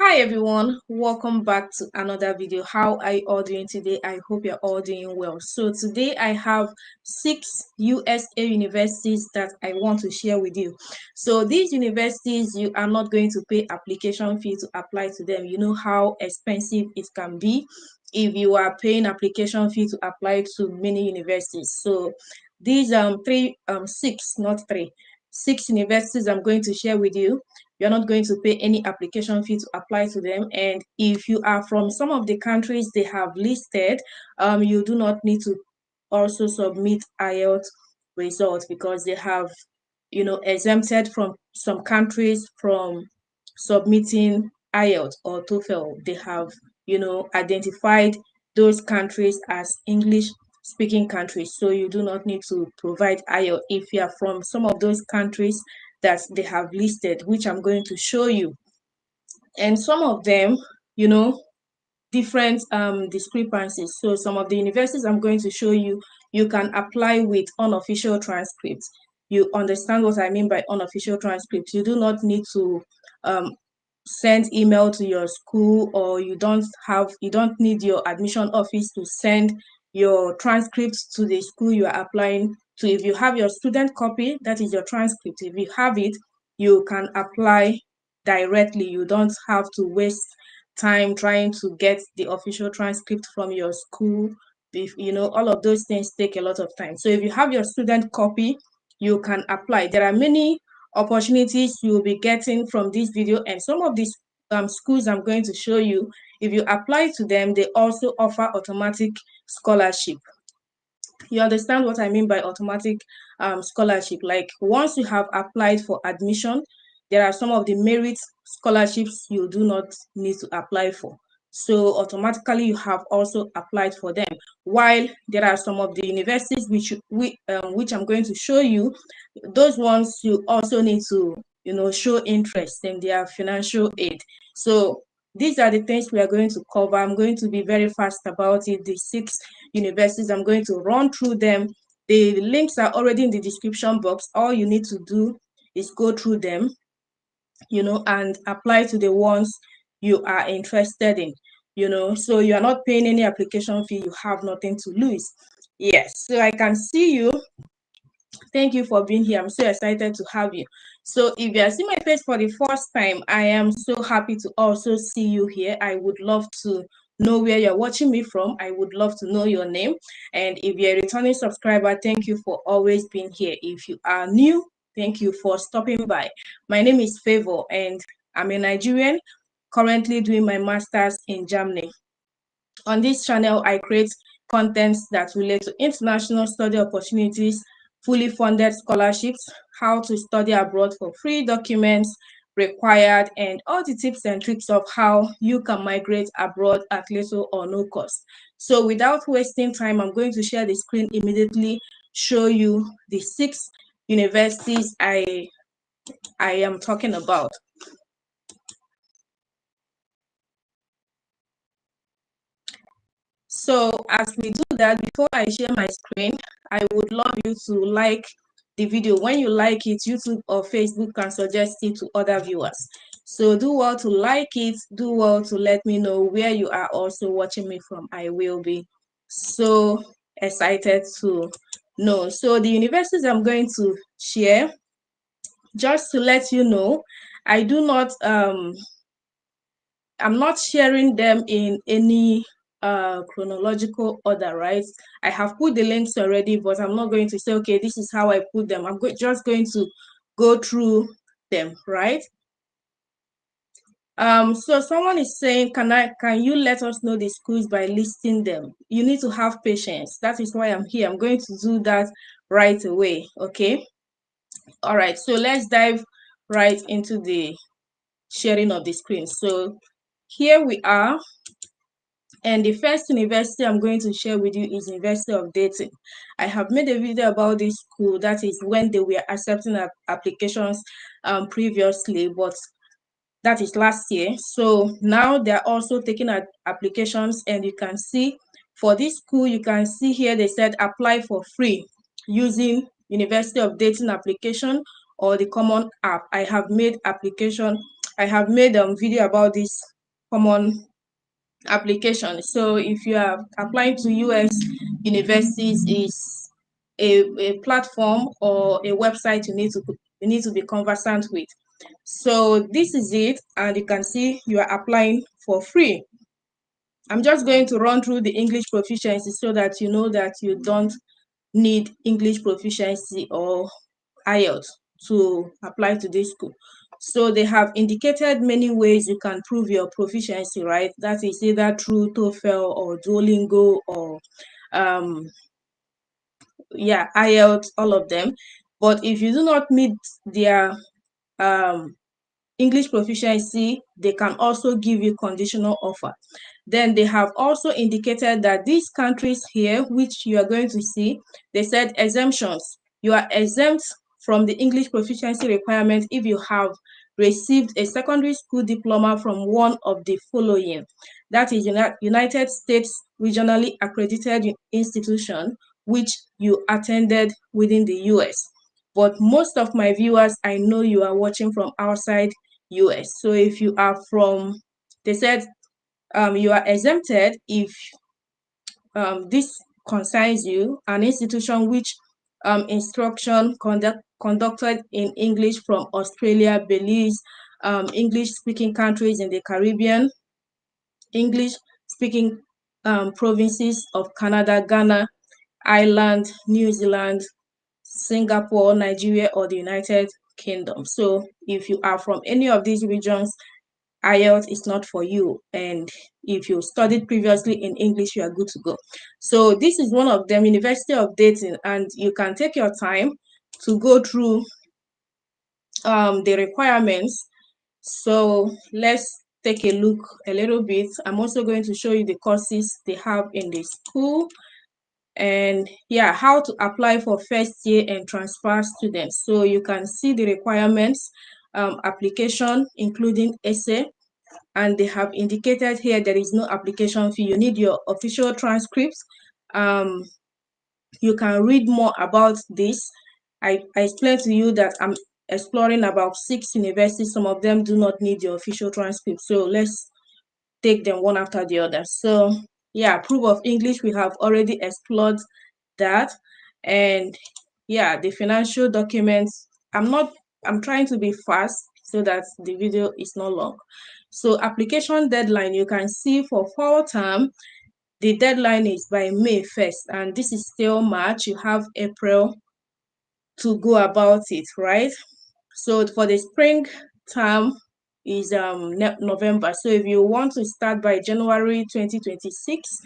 Hi everyone, welcome back to another video. How are you all doing today? I hope you're all doing well. So today I have 6 USA universities that I want to share with you. So these universities, you are not going to pay application fee to apply to them. You know how expensive it can be if you are paying application fee to apply to many universities. So these six universities I'm going to share with you. You're not going to pay any application fee to apply to them. And if you are from some of the countries they have listed, you do not need to also submit IELTS results because they have, exempted from some countries from submitting IELTS or TOEFL. They have, identified those countries as English speaking countries. So you do not need to provide IELTS if you are from some of those countries that they have listed, which I'm going to show you. And some of them, different discrepancies. So some of the universities I'm going to show you, you can apply with unofficial transcripts. You understand what I mean by unofficial transcripts. You do not need to send email to your school, or you don't need your admission office to send your transcripts to the school you are applying to. If you have your student copy, that is your transcript. If you have it, you can apply directly. You don't have to waste time trying to get the official transcript from your school. If all of those things take a lot of time. So if you have your student copy, you can apply. There are many opportunities you'll be getting from this video, and some of these schools I'm going to show you, if you apply to them, they also offer automatic scholarship. You understand what I mean by automatic scholarship? Like once you have applied for admission, there are some of the merit scholarships you do not need to apply for. So automatically you have also applied for them. While there are some of the universities which I'm going to show you, those ones you also need to show interest in their financial aid. So these are the things we are going to cover. I'm going to be very fast about it. The 6 universities, I'm going to run through them. The links are already in the description box. All you need to do is go through them, and apply to the ones you are interested in, so you are not paying any application fee. You have nothing to lose. Yes, so I can see you. Thank you for being here. I'm so excited to have you. So if you are seeing my face for the first time, I am so happy to also see you here. I would love to know where you're watching me from. I would love to know your name. And if you're a returning subscriber, thank you for always being here. If you are new, thank you for stopping by. My name is Favour, and I'm a Nigerian currently doing my master's in Germany. On this channel, I create contents that relate to international study opportunities, fully funded scholarships, how to study abroad for free, documents required, and all the tips and tricks of how you can migrate abroad at little or no cost. So without wasting time, I'm going to share the screen immediately, show you the 6 universities I am talking about. So as we do that, before I share my screen, I would love you to like the video. When you like it, YouTube or Facebook can suggest it to other viewers. So do well to like it, do well to let me know where you are also watching me from. I will be so excited to know. So the universities I'm going to share, just to let you know, I do not I'm not sharing them in any chronological order, right? I have put the links already, but I'm not going to say, okay, this is how I put them. I'm just going to go through them, right? So someone is saying, can you let us know the schools by listing them? You need to have patience. That is why I'm here. I'm going to do that right away. Okay. All right. So let's dive right into the sharing of the screen. So here we are. And the first university I'm going to share with you is University of Dayton. I have made a video about this school. That is when they were accepting applications previously, but that is last year. So now they're also taking applications, and you can see for this school, you can see here they said apply for free using University of Dayton application or the common app. I have made application. I have made a video about this common application. So if you are applying to US universities, is a platform or a website you need to be conversant with. So this is it, and you can see you are applying for free. I'm just going to run through the English proficiency so that you know that you don't need English proficiency or IELTS to apply to this school. So they have indicated many ways you can prove your proficiency, right? That is either through TOEFL or Duolingo or IELTS, all of them. But if you do not meet their English proficiency, they can also give you conditional offer. Then they have also indicated that these countries here, which you are going to see, they said exemptions. You are exempt from the English proficiency requirement if you have received a secondary school diploma from one of the following. That is United States regionally accredited institution, which you attended within the US. But most of my viewers, I know you are watching from outside US. So if you are from, they said you are exempted if this concerns you, an institution which instruction conducted in English from Australia, Belize, English-speaking countries in the Caribbean, English-speaking provinces of Canada, Ghana, Ireland, New Zealand, Singapore, Nigeria, or the United Kingdom. So if you are from any of these regions, IELTS is not for you. And if you studied previously in English, you are good to go. So this is one of them, University of Dating, and you can take your time to go through the requirements. So let's take a look a little bit. I'm also going to show you the courses they have in the school, and how to apply for first year and transfer students. So you can see the requirements, application, including essay, and they have indicated here there is no application fee. You need your official transcripts. You can read more about this. I explained to you that I'm exploring about 6 universities. Some of them do not need your official transcript. So let's take them one after the other. So proof of English, we have already explored that. And the financial documents, I'm trying to be fast so that the video is not long. So application deadline, you can see for fall term, the deadline is by May 1st, and this is still March. You have April to go about it, right? So for the spring term is November. So if you want to start by January 2026,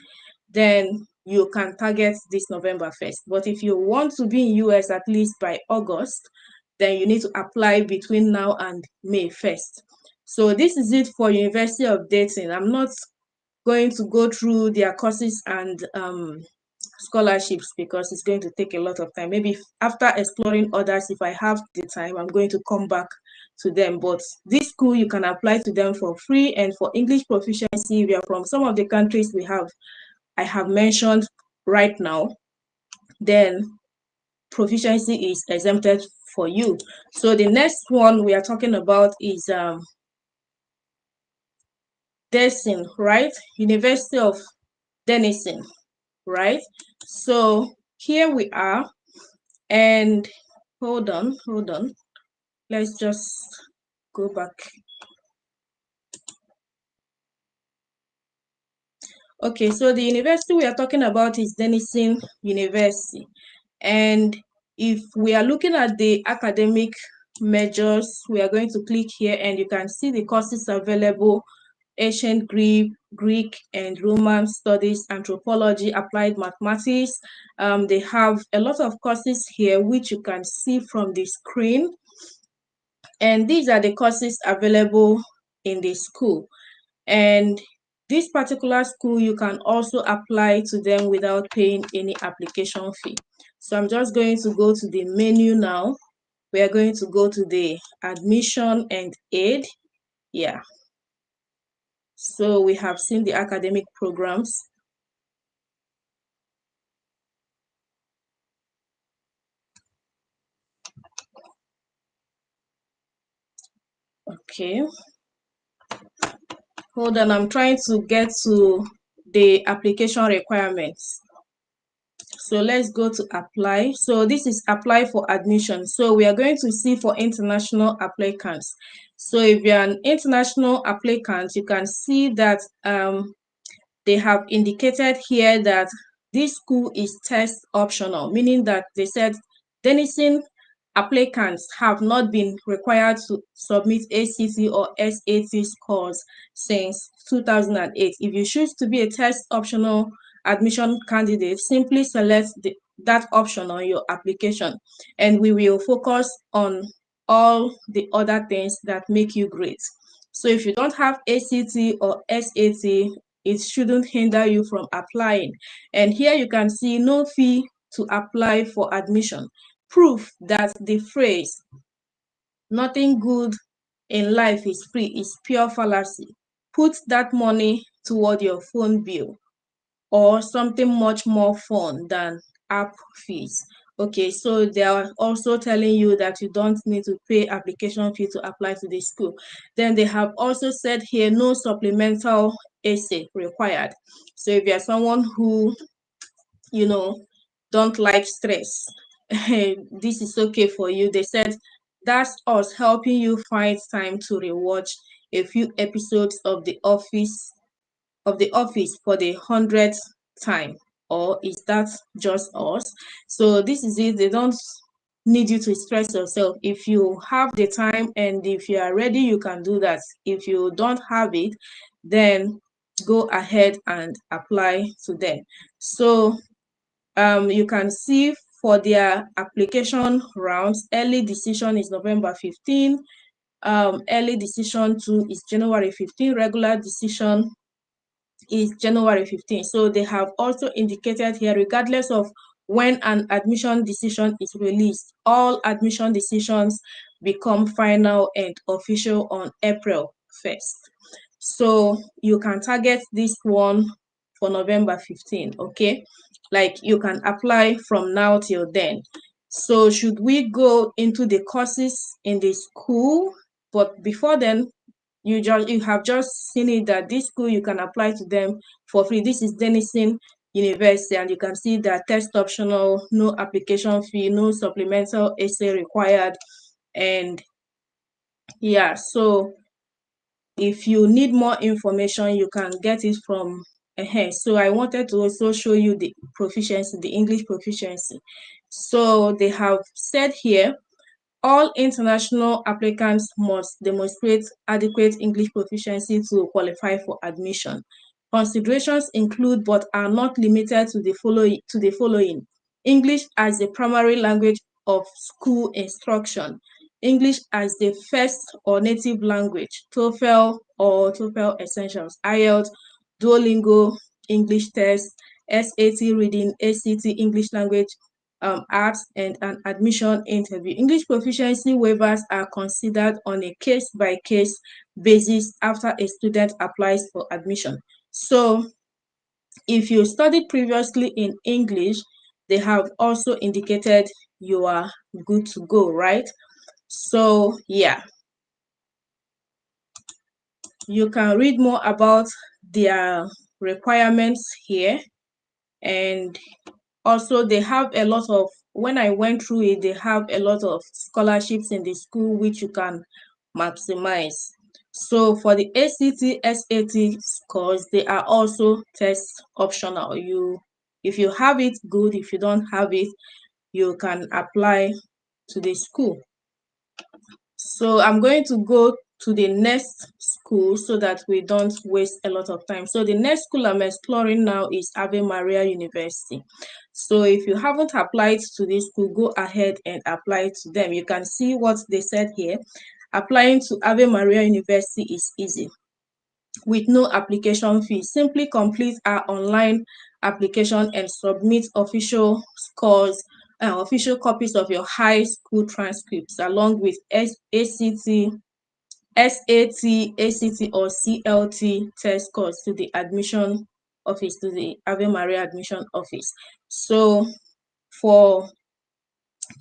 then you can target this November 1st. But if you want to be in US at least by August, then you need to apply between now and May 1st. So this is it for University of Dating. I'm not going to go through their courses and scholarships because it's going to take a lot of time. Maybe after exploring others, if I have the time, I'm going to come back to them. But this school, you can apply to them for free. And for English proficiency, we are from some of the countries I have mentioned right now, then proficiency is exempted for you. So the next one we are talking about is Denison, right? University of Denison, right? So here we are, and hold on. Let's just go back. Okay, so the university we are talking about is Denison University. And if we are looking at the academic measures, we are going to click here and you can see the courses available: ancient Greek and Roman studies, anthropology, applied mathematics. They have a lot of courses here, which you can see from the screen. And these are the courses available in the school. And this particular school, you can also apply to them without paying any application fee. So I'm just going to go to the menu now. We are going to go to the admission and aid. So we have seen the academic programs. Okay. Hold on, I'm trying to get to the application requirements. So let's go to apply. So this is apply for admission. So we are going to see for international applicants. So if you're an international applicant, you can see that they have indicated here that this school is test optional, meaning that they said Denison applicants have not been required to submit ACT or SAT scores since 2008. If you choose to be a test optional admission candidate, simply select that option on your application, and we will focus on all the other things that make you great. So if you don't have ACT or SAT, it shouldn't hinder you from applying. And here you can see no fee to apply for admission. Proof that the phrase "nothing good in life is free" is pure fallacy. Put that money toward your phone bill or something much more fun than app fees. Okay, so they are also telling you that you don't need to pay application fee to apply to the school. Then they have also said here no supplemental essay required. So if you're someone who, don't like stress, this is okay for you. They said that's us helping you find time to rewatch a few episodes of the office for the 100th time. Or is that just us? So this is it. They don't need you to stress yourself. If you have the time and if you are ready, you can do that. If you don't have it, then go ahead and apply to them. So you can see for their application rounds, early decision is November 15. Early decision 2 is January 15. Regular decision is January 15. So they have also indicated here, regardless of when an admission decision is released, all admission decisions become final and official on April 1st. So you can target this one for November 15, okay? Like you can apply from now till then. So should we go into the courses in the school? But before then, you have just seen it that this school you can apply to them for free. This is Denison University, and you can see that test optional, no application fee, no supplemental essay required. And yeah, so if you need more information, you can get it from so I wanted to also show you the proficiency, the English proficiency. So they have said here, all international applicants must demonstrate adequate English proficiency to qualify for admission. Considerations include, but are not limited to, the following: English as the primary language of school instruction, English as the first or native language, TOEFL or TOEFL Essentials, IELTS, Duolingo, English test, SAT reading, ACT English language arts, and an admission interview. English proficiency waivers are considered on a case-by-case basis after a student applies for admission. So if you studied previously in English, they have also indicated you are good to go, right? So yeah, you can read more about their requirements here. And also they have a lot of, when I went through it, they have a lot of scholarships in the school which you can maximize. So for the ACT, SAT scores, they are also test optional. If you have it, good. If you don't have it, you can apply to the school. So I'm going to go to the next school so that we don't waste a lot of time. So the next school I'm exploring now is Ave Maria University. So if you haven't applied to this school, go ahead and apply to them. You can see what they said here. Applying to Ave Maria University is easy with no application fee. Simply complete our online application and submit official scores, official copies of your high school transcripts along with ACT, SAT, ACT, or CLT test scores to the admission office, to the Ave Maria admission office. So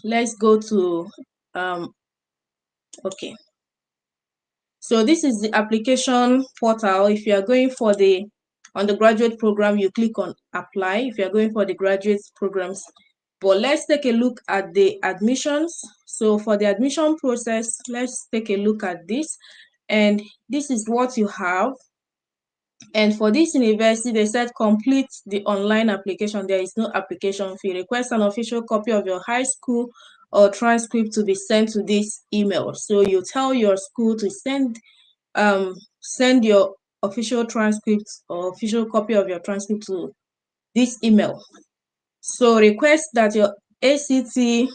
let's go to okay. So this is the application portal. If you are going for the undergraduate program, you click on apply. If you are going for the graduate programs, but let's take a look at the admissions. So for the admission process, let's take a look at this. And this is what you have. And for this university, they said complete the online application. There is no application fee. Request an official copy of your high school or transcript to be sent to this email. So you tell your school to send your official transcript or official copy of your transcript to this email. So request that your ACT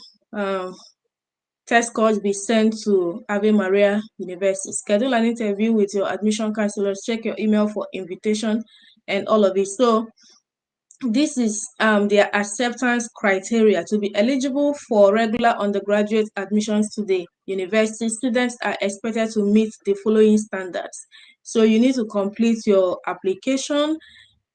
test scores be sent to Ave Maria University. Schedule an interview with your admission counselors. Check your email for invitation and all of it. So this is their acceptance criteria. To be eligible for regular undergraduate admissions to the university, students are expected to meet the following standards. So you need to complete your application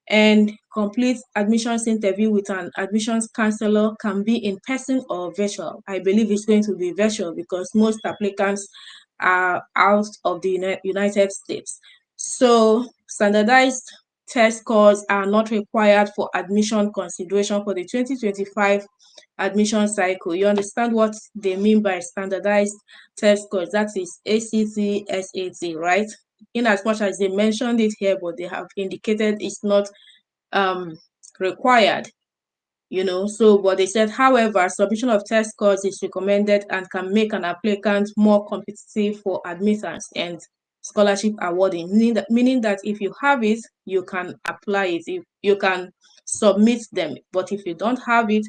and complete admissions interview with an admissions counselor. Can be in person or virtual. I believe it's going to be virtual because most applicants are out of the United States. So standardized test scores are not required for admission consideration for the 2025 admission cycle. You understand what they mean by standardized test scores? That is ACT, SAT, right? In as much as they mentioned it here, but they have indicated it's not required, So, but they said, however, submission of test scores is recommended and can make an applicant more competitive for admittance and scholarship awarding, meaning that if you have it, you can apply it, if you can submit them. But if you don't have it,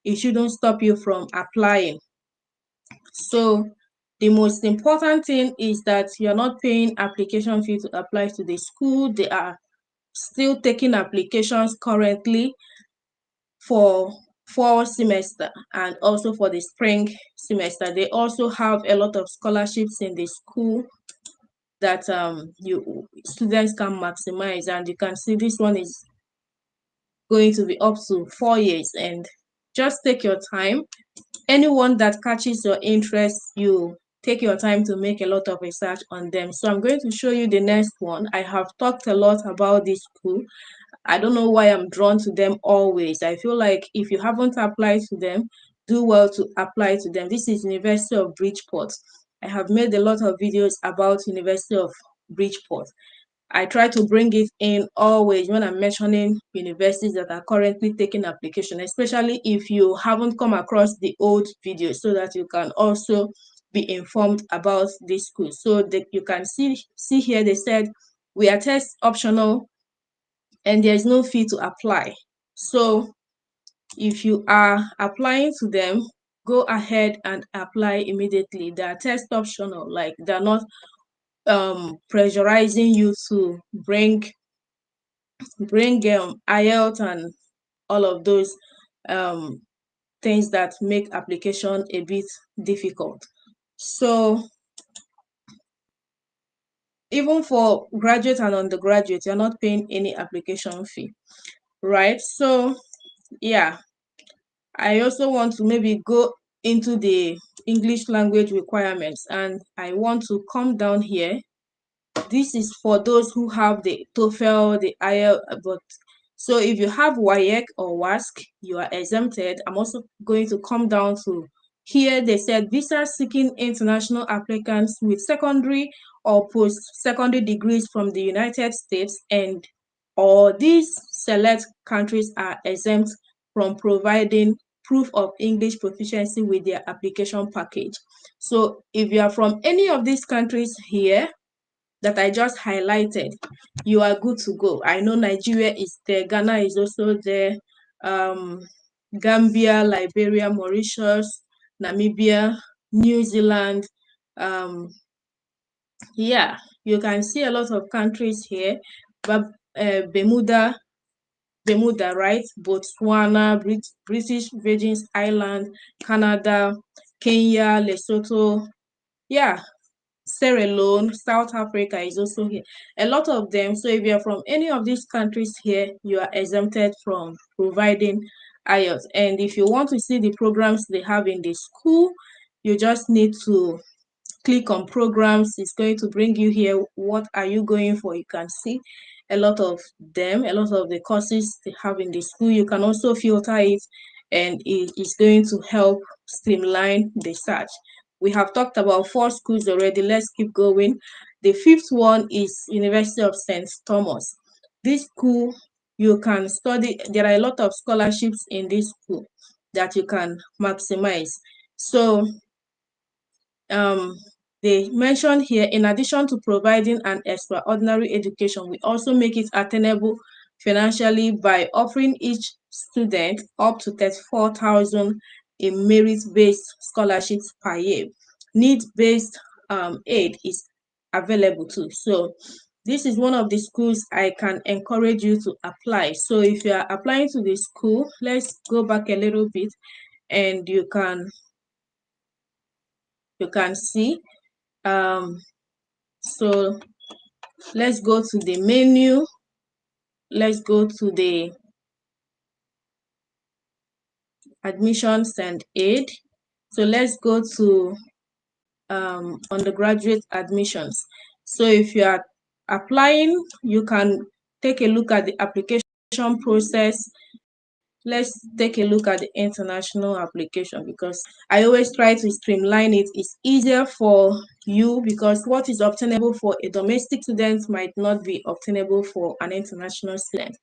it shouldn't stop you from applying. So the most important thing is that you're not paying application fee to apply to the school. They are still taking applications currently for fall semester and also for the spring semester. They also have a lot of scholarships in the school that students can maximize, and you can see this one is going to be up to 4 years. And just take your time. Anyone that catches your interest, you take your time to make a lot of research on them. So I'm going to show you the next one. I have talked a lot about this school. I don't know why I'm drawn to them always. I feel like if you haven't applied to them, do well to apply to them. This is University of Bridgeport. I have made a lot of videos about University of Bridgeport. I try to bring it in always when I'm mentioning universities that are currently taking application, especially if you haven't come across the old videos, so that you can also be informed about this school. So you can see here they said we are test optional and there is no fee to apply. So if you are applying to them, go ahead and apply immediately. They are test optional, like they're not pressurizing you to bring IELTS and all of those things that make application a bit difficult. So even for graduate and undergraduate, you're not paying any application fee, right? So yeah, I also want to maybe go into the English language requirements, and I want to come down here. This is for those who have the TOEFL, the IELTS, but so if you have WAEC or WASC, you are exempted. I'm also going to come down to here. They said visa seeking international applicants with secondary or post-secondary degrees from the United States and or these select countries are exempt from providing proof of English proficiency with their application package. So if you are from any of these countries here that I just highlighted, you are good to go. I know Nigeria is there, Ghana is also there, Gambia, Liberia, Mauritius, Namibia, New Zealand. Yeah, you can see a lot of countries here, but Bermuda, right? Botswana, British Virgin Islands, Canada, Kenya, Lesotho. Yeah, Sierra Leone, South Africa is also here. A lot of them. So if you're from any of these countries here, you are exempted from providing IELTS. And if you want to see the programs they have in the school, you just need to click on programs, it's going to bring you here. What are you going for? You can see a lot of them, a lot of the courses they have in the school. You can also filter it, and it is going to help streamline the search. We have talked about 4 schools already. Let's keep going. The 5th one is University of St. Thomas. This school, you can study. There are a lot of scholarships in this school that you can maximize. So they mentioned here, in addition to providing an extraordinary education, we also make it attainable financially by offering each student up to 34,000 in merit-based scholarships per year. Need-based aid is available too. So this is one of the schools I can encourage you to apply. So if you are applying to the school, let's go back a little bit, and you can see. So let's go to the menu. Let's go to the admissions and aid. So let's go to undergraduate admissions. So if you are applying, you can take a look at the application process. Let's take a look at the international application, because I always try to streamline it. It's easier for you, because what is obtainable for a domestic student might not be obtainable for an international student.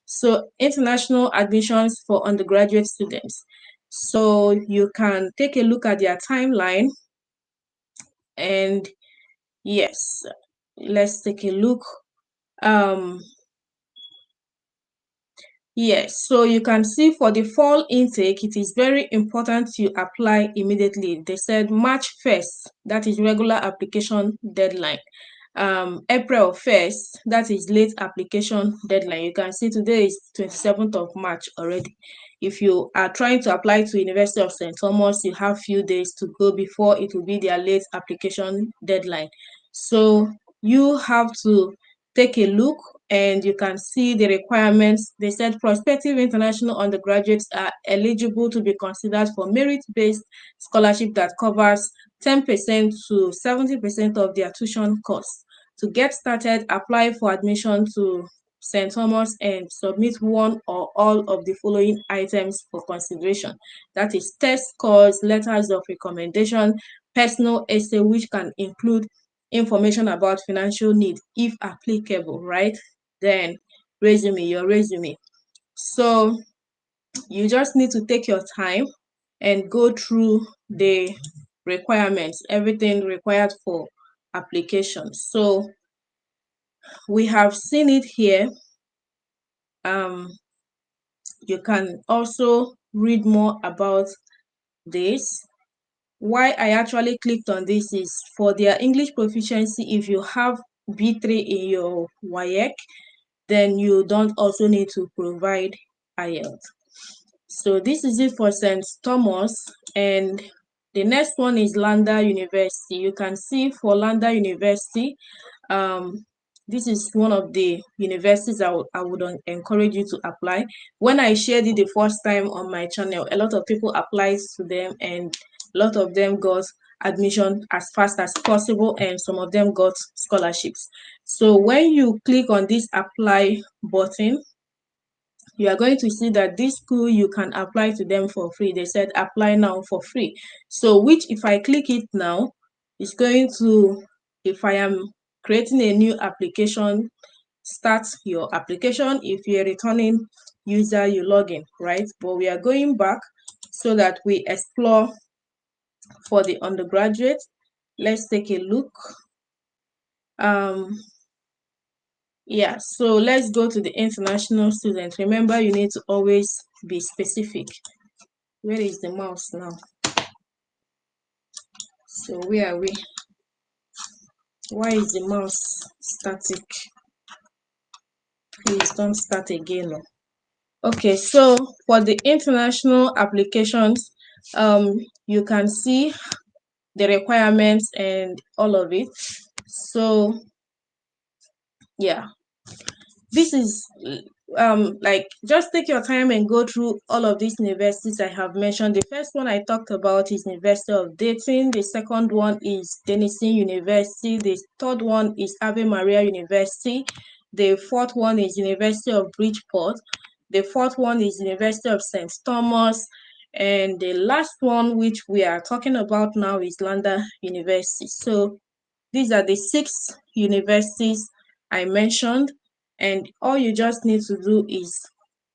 So international admissions for undergraduate students. So you can take a look at their timeline, and yes, let's take a look. Yes, so you can see for the fall intake, it is very important you apply immediately. They said March 1st, that is regular application deadline. April 1st, that is late application deadline. You can see today is 27th of March already. If you are trying to apply to University of St. Thomas, you have few days to go before it will be their late application deadline. So you have to take a look, and you can see the requirements. They said prospective international undergraduates are eligible to be considered for merit-based scholarship that covers 10% to 70% of their tuition costs. To get started, apply for admission to St. Thomas and submit one or all of the following items for consideration. That is test scores, letters of recommendation, personal essay, which can include information about financial need if applicable, right? Then your resume. So you just need to take your time and go through the requirements, everything required for application. So we have seen it here. You can also read more about this. Why I actually clicked on this is for their English proficiency. If you have B3 in your WAEC, then you don't also need to provide IELTS. So this is it for St. Thomas, and the next one is Landa University. You can see for Landa University, this is one of the universities I would encourage you to apply. When I shared it the first time on my channel, a lot of people applied to them, and a lot of them got admission as fast as possible, and some of them got scholarships. So when you click on this apply button, you are going to see that this school, you can apply to them for free. They said apply now for free. So which, if I click it now, it's going to, if I am creating a new application, start your application. If you're a returning user, you log in, right? But we are going back so that we explore for the undergraduate. Let's take a look. Yeah, so let's go to the international student. Remember, you need to always be specific. Where is the mouse now? So where are we? Why is the mouse static? Please don't start again. Okay, so for the international applications, you can see the requirements and all of it. So yeah, this is like, just take your time and go through all of these universities I have mentioned. The first one I talked about is University of Dayton. The second one is Denison University. The third one is Ave Maria University. The fourth one is University of Bridgeport. The fourth one is University of St. Thomas. And the last one, which we are talking about now, is Landa University. So these are the 6 universities I mentioned, and all you just need to do is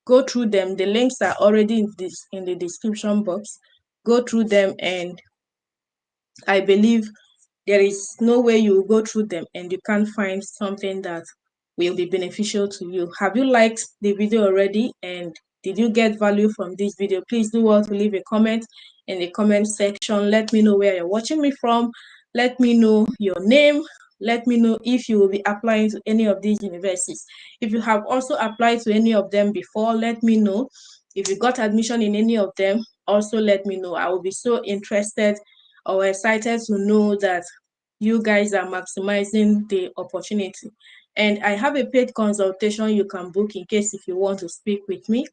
go through them. The links are already in the description box. Go through them, and I believe there is no way you will go through them and you can't find something that will be beneficial to you. Have you liked the video already, and did you get value from this video? Please do well to leave a comment in the comment section. Let me know where you're watching me from. Let me know your name. Let me know if you will be applying to any of these universities. If you have also applied to any of them before, let me know. If you got admission in any of them, also let me know. I will be so interested or excited to know that you guys are maximizing the opportunity. And I have a paid consultation you can book in case if you want to speak with me.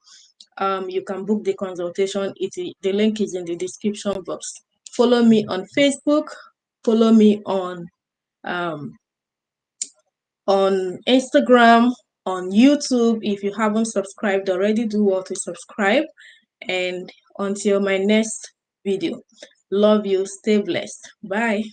You can book the consultation. The link is in the description box. Follow me on Facebook. Follow me on Instagram, on YouTube. If you haven't subscribed already, do well to subscribe. And until my next video, love you, stay blessed. Bye.